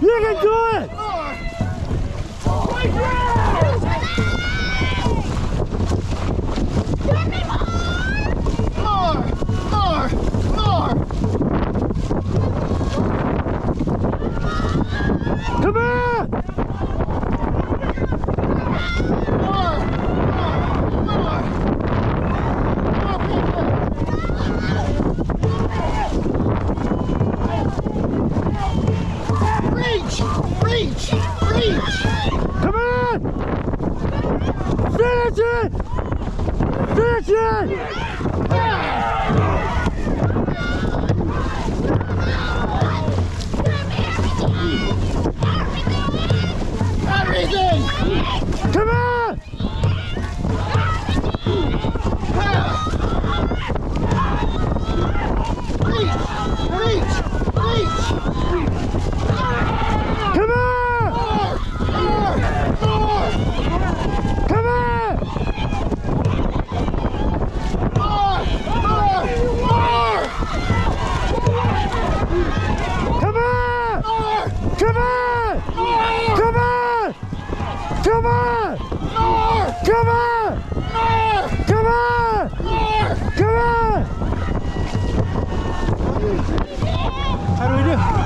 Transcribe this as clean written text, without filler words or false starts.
You can do it! Come on! Reach! Reach! Reach! Come on! Finish it! Finish it! Everything! Come on! Reach! Reach! Reach! Come on! More! More! Come on! More! More! More! Come on! More! Come on! More! Come on! Come on! More! Come on! More! Come on! More! Come on! How do we do?